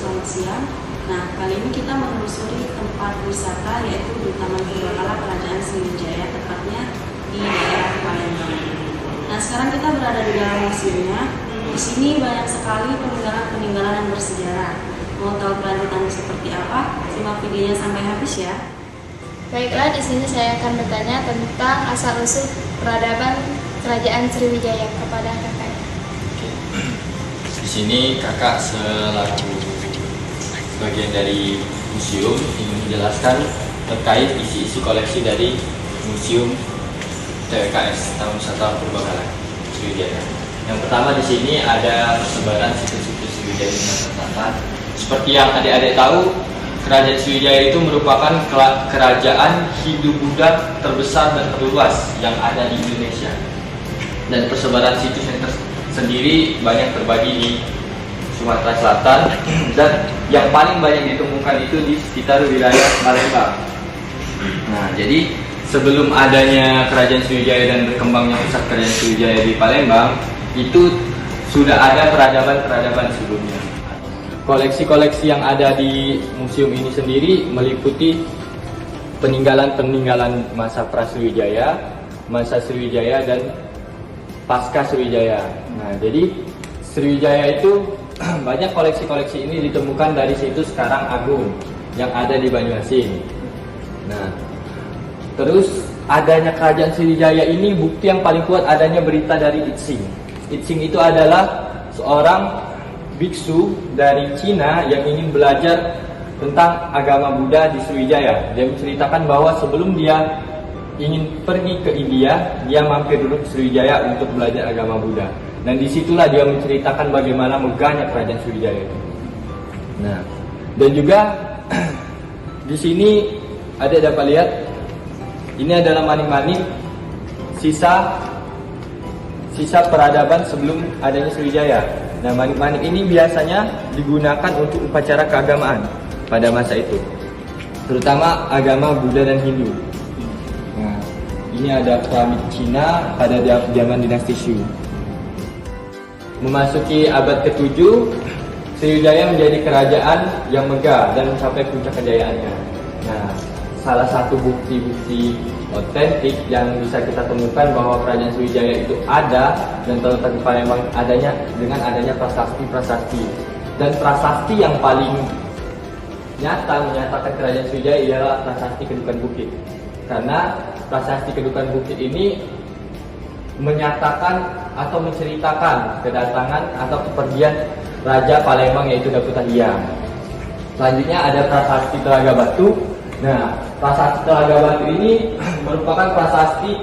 selamat siang. Nah, kali ini kita menelusuri tempat wisata yaitu di Taman Purbakala Kerajaan Sriwijaya, tepatnya di daerah Palembang. Nah, sekarang kita berada di dalam museumnya. Di sini banyak sekali peninggalan-peninggalan yang bersejarah. Mau tahu kelanjutannya seperti apa? Simak videonya sampai habis ya. Baiklah, di sini saya akan bertanya tentang asal-usul peradaban Kerajaan Sriwijaya kepada kakak. Di sini kakak selaku bagian dari museum ingin menjelaskan terkait isi-isi koleksi dari Museum TWKS Taman Wisata Purbakala Sriwijaya. Yang pertama di sini ada persebaran situs-situs Sriwijaya di Sumatera Selatan. Seperti yang adik-adik tahu, Kerajaan Sriwijaya itu merupakan kerajaan Hindu-Buddha terbesar dan terluas yang ada di Indonesia. Dan persebaran situs yang sendiri banyak terbagi di Sumatera Selatan dan yang paling banyak ditemukan itu di sekitar wilayah Palembang. Nah, jadi sebelum adanya Kerajaan Sriwijaya dan berkembangnya pusat Kerajaan Sriwijaya di Palembang, itu sudah ada peradaban-peradaban sebelumnya. Koleksi-koleksi yang ada di museum ini sendiri meliputi peninggalan-peninggalan masa pra-Sriwijaya, masa Sriwijaya dan pasca Sriwijaya. Nah, jadi Sriwijaya itu banyak koleksi-koleksi ini ditemukan dari situs Karangagung yang ada di Banyuasin. Nah, terus adanya Kerajaan Sriwijaya ini bukti yang paling kuat adanya berita dari Itsing. Itsing itu adalah seorang biksu dari Cina yang ingin belajar tentang agama Buddha di Sriwijaya. Dia menceritakan bahwa sebelum dia ingin pergi ke India, dia mampir dulu ke Sriwijaya untuk belajar agama Buddha. Dan disitulah dia menceritakan bagaimana megahnya Kerajaan Sriwijaya itu. Nah, dan juga di sini ada dapat lihat, ini adalah manik-manik sisa peradaban sebelum adanya Sriwijaya. Nah, manik-manik ini biasanya digunakan untuk upacara keagamaan pada masa itu, terutama agama Buddha dan Hindu. Nah, ini ada keramik Cina pada zaman dinasti Shu. Memasuki abad ke-7, Sriwijaya menjadi kerajaan yang megah dan mencapai puncak kejayaannya. Nah, salah satu bukti-bukti otentik yang bisa kita temukan bahwa Kerajaan Sriwijaya itu ada dan terletak di Palembang dengan adanya prasasti-prasasti. Dan prasasti yang paling nyata menyatakan Kerajaan Sriwijaya ialah prasasti Kedukan Bukit. Karena prasasti Kedukan Bukit ini menyatakan atau menceritakan kedatangan atau kepergian Raja Palembang yaitu Daputa Hiang. Selanjutnya ada prasasti Telaga Batu. Nah, prasasti Telaga Batu ini merupakan prasasti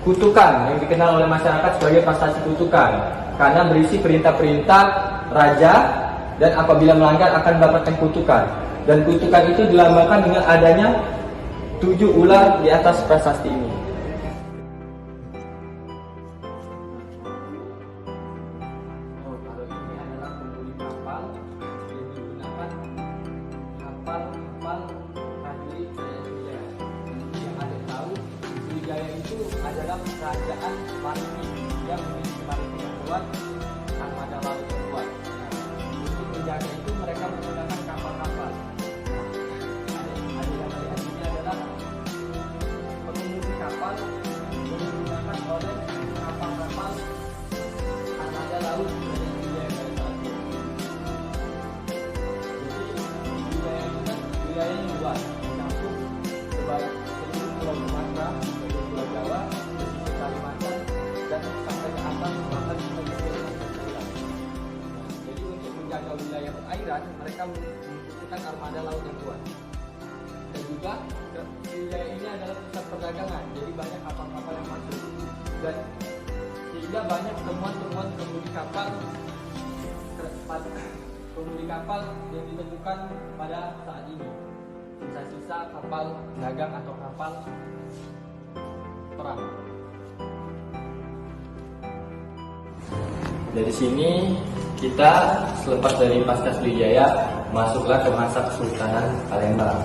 kutukan yang dikenal oleh masyarakat sebagai prasasti kutukan karena berisi perintah-perintah raja dan apabila melanggar akan mendapatkan kutukan. Dan kutukan itu dilambangkan dengan adanya 7 ular di atas prasasti ini. Kalau ini adalah penghuni kapal yang digunakan kapal prajurit Sriwijaya. Yang ada tahu, Sriwijaya itu adalah kerajaan maritim yang memiliki maritim yang kuat, armada laut yang kuat. Untuk menjaga itu mereka menggunakan kapal-kapal. Kapal yang digunakan oleh kapal-kapal armada laut dari Sriwijaya pada saat itu. Jadi wilayah ini kan wilayah yang luas, mencakup sebagai seluruh pulau Sumatera, sebagai pulau Jawa, seluruh Kalimantan, dan sampai ke atas bahkan sebagai pulau Thailand. Jadi untuk menjaga wilayah perairan, mereka membutuhkan armada laut yang kuat. Dan juga wilayah ini adalah pusat perdagangan, jadi banyak kapal-kapal yang masuk dan sehingga banyak temuan-temuan pengemudi kapal yang ditemukan pada saat ini, sisa-sisa kapal dagang atau kapal perang. Dari sini kita selepas dari pasca Sriwijaya masuklah ke masa Kesultanan Palembang.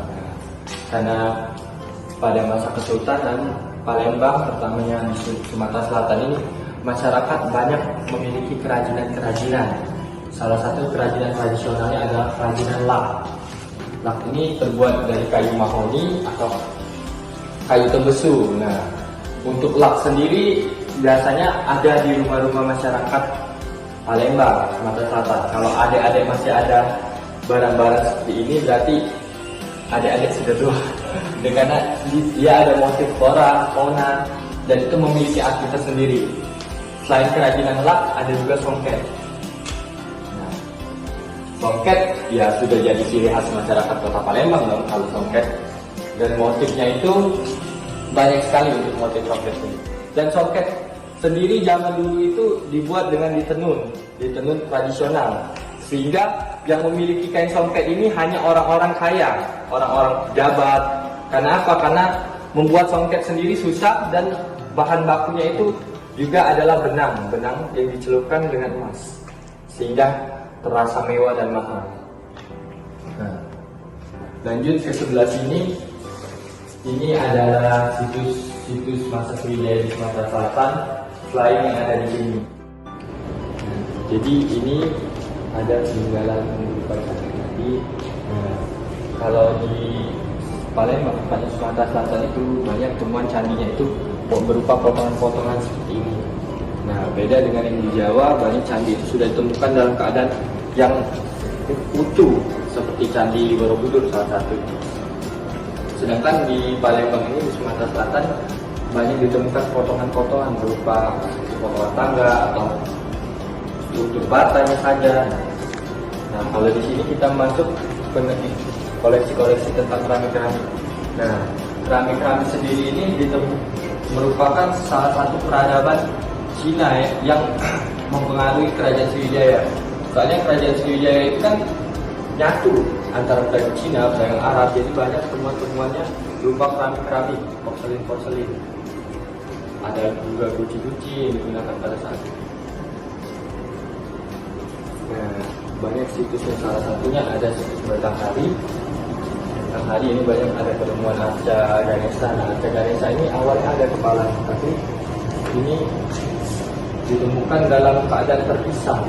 Karena pada masa Kesultanan Palembang, terutamanya di Sumatera Selatan ini, masyarakat banyak memiliki kerajinan-kerajinan salah satu kerajinan tradisionalnya adalah kerajinan lak. Lak ini terbuat dari kayu mahoni atau kayu tembesu. Nah, untuk lak sendiri biasanya ada di rumah-rumah masyarakat Palembang, Sumatera Selatan. Kalau adik-adik masih ada barang-barang seperti ini, berarti adik-adik sudah tua. Karena dia ada motif flora, fauna, dan itu memiliki arti tersendiri. Selain kerajinan lak, ada juga songket. Nah, songket ya sudah jadi ciri khas masyarakat Kota Palembang dong kalau songket. Dan motifnya itu banyak sekali untuk motif songket ini. Dan songket sendiri zaman dulu itu dibuat dengan ditenun tradisional. Sehingga yang memiliki kain songket ini hanya orang-orang kaya, orang-orang pejabat. Karena apa? Karena membuat songket sendiri susah dan bahan bakunya itu juga adalah benang yang dicelupkan dengan emas. Sehingga terasa mewah dan mahal. Nah, lanjut ke sebelah sini. Ini adalah situs masa Sriwijaya di Sumatera Selatan selain yang ada di sini. Jadi ini ada peninggalan berupa candi. Kalau di Palembang, tempatnya Sumatera Selatan itu banyak temuan candinya itu berupa potongan-potongan seperti ini. Nah, beda dengan yang di Jawa, banyak candi itu sudah ditemukan dalam keadaan yang utuh seperti candi Borobudur salah satu. Sedangkan di Palembang ini di Sumatera Selatan banyak ditemukan potongan-potongan berupa potongan tangga atau struktur batanya saja. Nah, kalau di sini kita masuk ke koleksi-koleksi tentang keramik-keramik. Nah, keramik-keramik sendiri ini merupakan salah satu peradaban Cina yang mempengaruhi kerajaan Sriwijaya. Soalnya kerajaan Sriwijaya itu kan nyatu antara kerajaan Cina, kerajaan Arab, jadi banyak temuan-temuannya berupa keramik-keramik, porselin-porselin. Ada juga guci-guci yang digunakan pada saat itu. Nah, banyak situsnya, salah satunya ada situs Batanghari. Batanghari ini banyak ada penemuan arca Ganesha. Nah, arca Ganesha ini awalnya ada kepala, tapi ini ditemukan dalam keadaan terpisah.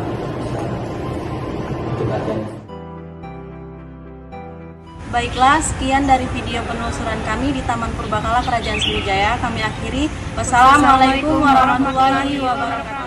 Itu artinya. Baiklah, sekian dari video penelusuran kami di Taman Purbakala Kerajaan Sriwijaya. Kami akhiri. Wassalamualaikum warahmatullahi wabarakatuh.